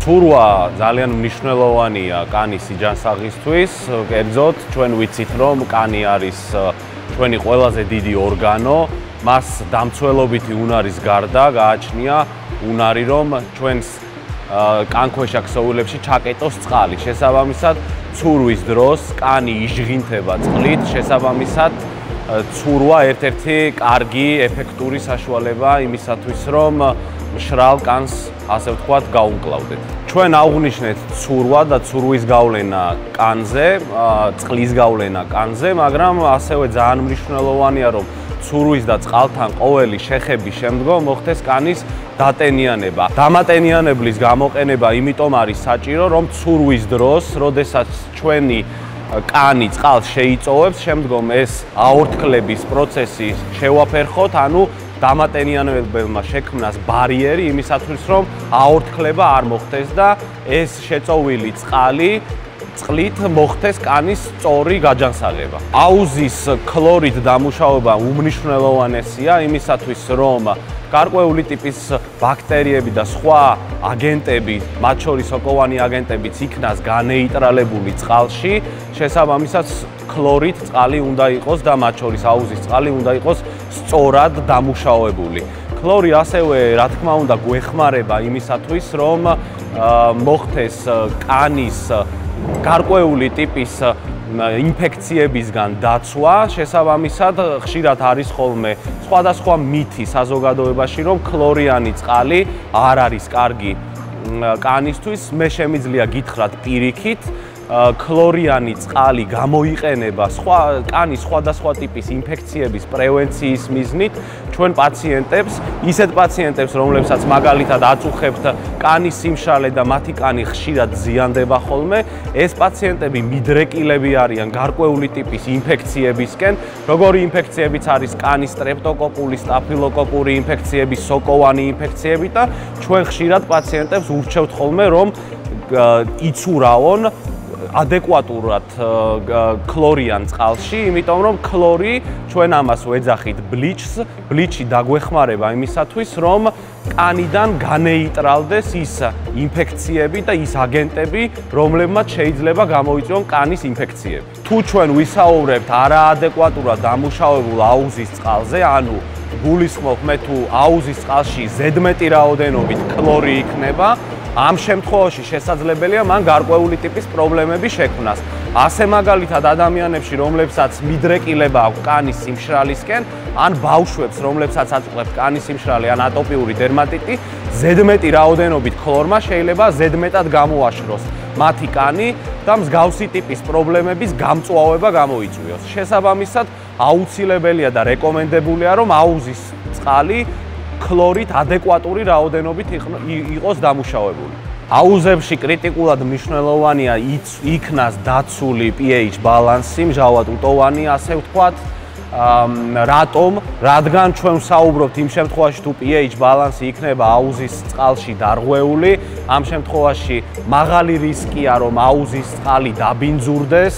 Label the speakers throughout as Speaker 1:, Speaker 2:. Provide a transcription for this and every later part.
Speaker 1: ცურვა ძალიან მნიშვნელოვანია კანის სიჯანსაღისთვის. კერძოდ, ჩვენ ვიცით, რომ კანი არის ჩვენი ყველაზე დიდი ორგანო. მას დამცველობითი უნარის გარდა გააჩნია უნარი, რომ ჩვენს კანქვეშა ქსოვილებში ჩაკეტოს წყალი. შესაბამისად, ცურვის დროს კანი იჟღინთება წყლით, შესაბამისად, ცურვა ერთ-ერთი კარგი ეფექტური საშუალება იმისათვის, რომ მშრალ კანს, ასე ვთქვათ, გაუმკლავდეთ. ჩვენ აღვნიშნეთ ცურვა და ცურვის გავლენა კანზე, წყლის გავლენა კანზე, მაგრამ ასევე ძალიან მნიშვნელოვანია, რომ ცურვის და წყალთან ყოველი შეხების შემდგომ მოხდეს კანის დატენიანება. დამატენიანებლის გამოყენება იმიტომ არის საჭირო, რომ ცურვის დროს, როდესაც ჩვენი კანი წყალს შეიწოვებს, შემდგომ ეს აორთქლების პროცესი შევაფერხოთ, ანუ დამატენიანებელმა შექმნას ბარიერი იმისათვის, რომ აორთქლება არ მოხდეს და ეს შეწოვილი წყლით მოხდეს კანის სწორი გაჯანსაღება. აუზის ქლორით დამუშავება უმნიშვნელოვანესია იმისათვის, რომ გარკვეული ტიპის ბაქტერიები და სხვა აგენტები, მათ შორის სოკოვანი აგენტებიც იქნას განეიტრალებული წყალში, შესაბამისად ქლორით წყალი უნდა იყოს და მათ შორის აუზის წყალი უნდა იყოს სწორად დამუშავებული. ქლორი ასევე, რა თქმა უნდა, გვეხმარება იმისათვის, რომ მოხდეს კანის გარკვეული ტიპის ინფექციებისგან დაცვა, შესაბამისად, ხშირად არის ხოლმე სხვადასხვა მითი საზოგადოებაში, რომ ქლორიანი წყალი არ არის კარგი კანისთვის. მე შემიძლია გითხრათ პირიქით, ქლორიანი წყალი გამოიყენება კანის სხვადასხვა ტიპის ინფექციების პრევენციის მიზნით ჩვენ პაციენტებს, ისეთ პაციენტებს, რომლებსაც მაგალითად აწუხებთ კანის სიმშრალე და მათი კანი ხშირად ზიანდება ხოლმე, ეს პაციენტები მიდრეკილები არიან გარკვეული ტიპის ინფექციებისკენ, როგორი ინფექციებიც არის კანის სტრეპტოკოკული, სტაფილოკოკური ინფექციები, სოკოვანი ინფექციები და ჩვენ ხშირად პაციენტებს ურჩევთ ხოლმე, რომ იცურავონ ადეკვატურად ქლორიან წყალში, იმიტომ რომ ქლორი ჩვენ ამას ვეძახით ბლიჩს, ბლიჩი დაგვეხმარება იმისათვის, რომ კანიდან განეიტრალდეს ის ინფექციები და ის აგენტები, რომლებმაც შეიძლება გამოიწვიონ კანის ინფექციები. თუ ჩვენ ვისაუბრებთ არაადეკვატურად დამუშავებულ აუზის წყალზე, ანუ გულისხმობ მე თუ აუზის წყალში ზედმეტი რაოდენობით ქლორი იქნება, ამ შემთხვევაში შესაძლებელია მან გარკვეული ტიპის პრობლემები შექმნას. ასე მაგალითად ადამიანებში, რომლებსაც მიდრეკილება აქვს კანის სიმშრალისკენ, ან ბავშვებს, რომლებსაც აწუხებთ კანის სიმშრალე ან ატოპიური დერმატიტი, ზედმეტი რაოდენობით ქლორმა შეიძლება ზედმეტად გამოაშროს მათი კანი და მსგავსი ტიპის პრობლემების გამწვავება გამოიწვიოს. შესაბამისად, აუცილებელია და რეკომენდებულია, რომ აუზის წყალი ქლორით ადეკვატური რაოდენობით იყოს დამუშავებული. აუზებში კრიტიკულად მნიშვნელოვანია იქნას დაცული pH ბალანსი, მჟავად უტოვანი, ასე ვთქვათ. რატომ? რადგან ჩვენ ვსაუბრობთ იმ შემთხვევაში, თუ pH ბალანსი იქნება აუზის წყალში დარღვეული, ამ შემთხვევაში მაღალი რისკია, რომ აუზის წყალი დაბინძურდეს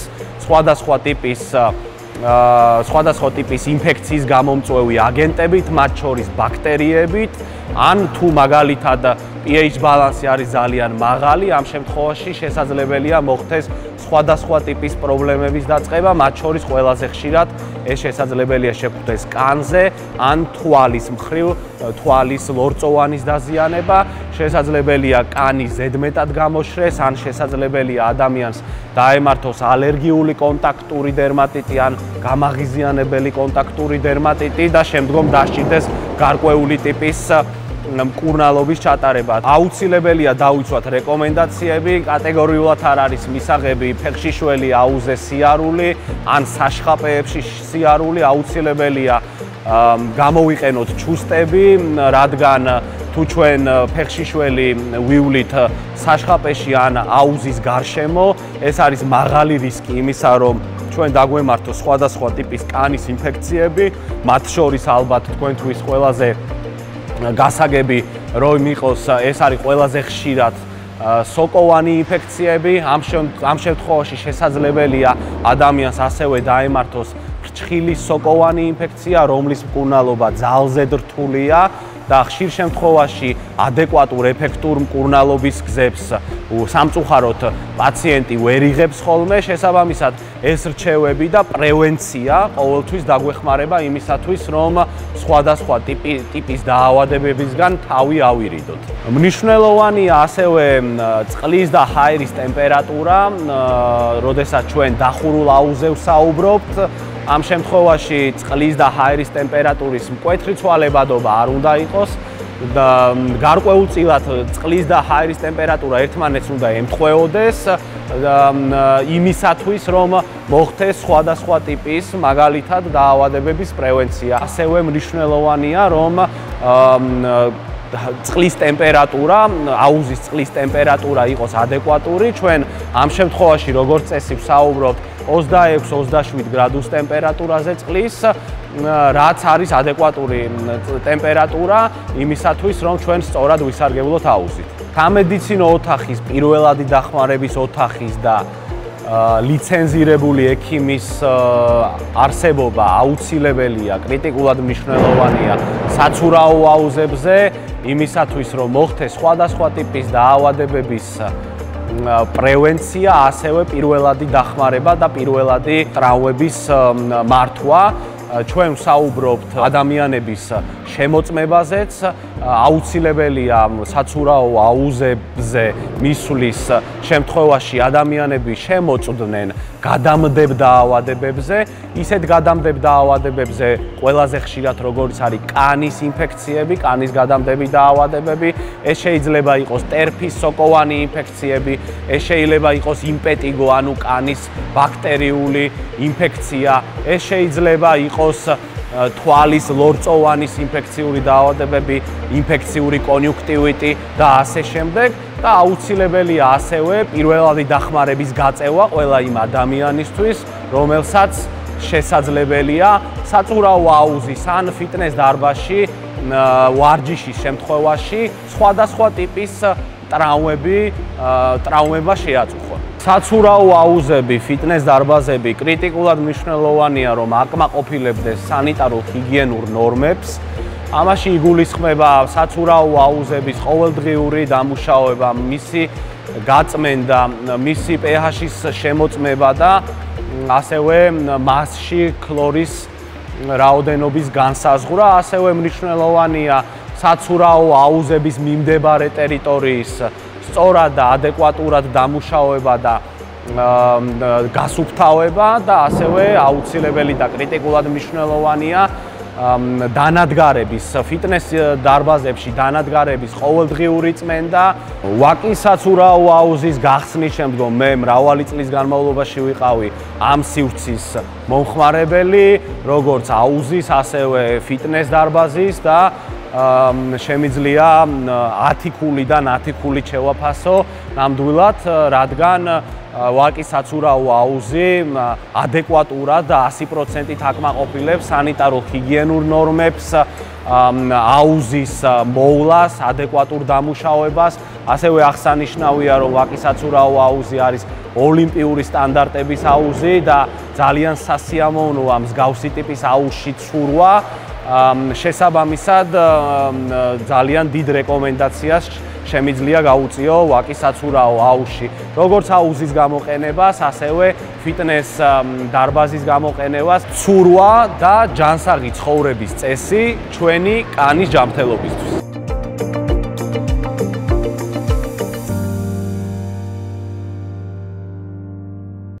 Speaker 1: სხვადასხვა ტიპის ინფექციის გამომწვევი აგენტებით, მათ შორის ბაქტერიებით, ან თუ მაგალითად pH ბალანსი არის ძალიან მაღალი, ამ შემთხვევაში შესაძლებელია მოხდეს სხვადასხვა ტიპის პრობლემების დაწყება, მათ შორის ყველაზე ხშირად ეს შესაძლებელია შეგვხვდეს კანზე, ან თვალის მხრივ, თვალის ლორწოვანის დაზიანება, შესაძლებელია კანი ზედმეტად გამოშრეს, ან შესაძლებელია ადამიანს დაემართოს ალერგიული კონტაქტური დერმატიტი, ან გამაღიზიანებელი კონტაქტური დერმატიტი და შემდგომ დასჭირდეს გარკვეული ტიპის მკურნალობის ჩატარება. აუცილებელია დავიცვათ რეკომენდაციები, კატეგორიულად არ არის მისაღები ფეხშიშველი აუზე სიარული, ან საშხაპეებში სიარული, აუცილებელია გამოვიყენოთ ჩუსტები, რადგან თუ ჩვენ ფეხშიშველი ვივლით საშხაპეში ან აუზის გარშემო, ეს არის მაღალი რისკი იმისა, რომ ჩვენ დაგვემართოს სხვადასხვა ტიპის კანის ინფექციები, მათ შორის ალბათ თქვენთვის ყველაზე გასაგები რომ იყოს, ეს არის ყველაზე ხშირად სოკოვანი ინფექციები, ამ შემთხვევაში შესაძლებელია ადამიანს ასევე დაემართოს ფრჩხილის სოკოვანი ინფექცია, რომლის მკურნალობა ძალზედ რთულია და ხშირ შემთხვევაში ადეკვატურ ეფექტურ მკურნალობის გზებს სამწუხაროდ პაციენტი ვერ იღებს ხოლმე, შესაბამისად ეს რჩევები და პრევენცია ყოველთვის დაგვეხმარება იმისათვის, რომ სხვადასხვა ტიპის დაავადებებისგან თავი ავირიდოთ. მნიშვნელოვანია ასევე წყლის და ჰაერის ტემპერატურა, როდესაც ჩვენ დახურულ აუზზე ვსაუბრობთ. ამ შემთხვევაში წყლის და ჰაერის ტემპერატურის მკვეთრი ცვალებადობა არ უნდა იყოს. გარკვეულწილად წყლის და ჰაერის ტემპერატურა ერთმანეთს უნდა ემთხვეოდეს იმისათვის, რომ მოხდეს სხვადასხვა ტიპის, მაგალითად დაავადებების პრევენცია. ასევე მნიშვნელოვანია, რომ წყლის ტემპერატურა, აუზის წყლის ტემპერატურა იყოს ადეკვატური. ჩვენ ამ შემთხვევაში როგორც წესი ვსაუბრობთ 26-27 გრადუს ტემპერატურაზე წყლის, რაც არის ადეკვატური ტემპერატურა იმისათვის, რომ ჩვენ სწორად ვისარგებლოთ აუზით. სამედიცინო ოთახის, პირველადი დახმარების ოთახის და ლიცენზირებული ექიმის არსებობა აუცილებელია, კრიტიკულად მნიშვნელოვანია საცურაო აუზებზე, იმისათვის, რომ მოხდეს სხვადასხვა ტიპის დაავადებების პრევენცია, ასევე პირველადი დახმარება და პირველადი ტრავმების მართვა. ჩვენ ვსაუბრობთ ადამიანების შემოწმებაზეც, აუცილებელია საცურაო აუზებზე მისვლის შემთხვევაში ადამიანები შემოწვდნენ გადამდებელ დაავადებებზე, ისეთ გადამდებელ დაავადებებზე ყველაზე ხშირად როგორც არის კანის ინფექციები, კანის გადამდები დაავადებები, ეს შეიძლება იყოს ტერფის სოკოვანი ინფექციები, ეს შეიძლება იყოს იმპეტიგო, ანუ კანის ბაქტერიული ინფექცია, ეს შეიძლება იყოს თვალის ლორწოვანის ინფექციური დაავადებები, ინფექციური კონიუნქტივიტი და ასე შემდეგ. და აუცილებელია ასევე პირველადი დახმარების გაწევა ყველა იმ ადამიანისთვის, რომელსაც შესაძლებელია საწურავო აუზის ან ფიტნეს დარბაზში ვარჯიშის შემთხვევაში სხვადასხვა ტიპის ტრავმება შეაწუხონ. საცურაო აუზები, ფიტნეს დარბაზები კრიტიკულად მნიშვნელოვანია, რომ აკმაყოფილებდეს სანიტარულ-ჰიგიენურ ნორმებს. ამაში იგულისხმება საცურაო აუზების ყოველდღიური დამუშავება, მისი გაწმენდა, მისი pH-ის შემოწმება და ასევე მასში ქლორის რაოდენობის განსაზღვრა. ასევე მნიშვნელოვანია საცურაო აუზების მიმდებარე ტერიტორიის სწორად და ადეკვატურად დამუშავება და გასუფთავება და ასევე აუცილებელი და კრიტიკულად მნიშვნელოვანია დანადგარების, ფიტნეს დარბაზებში დანადგარების ყოველდღიური წმენდა. ვაკის საცურაო აუზის გახსნის შემდგომ მე მრავალი წლის განმავლობაში ვიყავი ამ სივრცის მომხმარებელი, როგორც აუზის, ასევე ფიტნეს დარბაზის და შემიძლია 10 ქულიდან 10 ქულით შევაფასო ნამდვილად, რადგან ვაკის საცურაო აუზი ადეკვატურად და 100%-ით აკმაყოფილებს სანიტარულ-ჰიგიენურ ნორმებს, აუზის მოვლას, ადეკვატურ დამუშავებას. ასევე აღსანიშნავია, რომ ვაკის საცურაო აუზი არის ოლიმპიური სტანდარტების აუზი და ძალიან სასიამოვნოა მსგავსი ტიპის აუზში ცურვა. შესაბამისად, ძალიან დიდ რეკომენდაციას შემიძლია გაუწიო ვაკის საცურაო აუზში, როგორც აუზის გამოყენებას, ასევე ფიტნეს დარბაზის გამოყენებას, ცურვა და ჯანსაღი ცხოვრების წესი ჩვენი კანის ჯანმრთელობისთვის.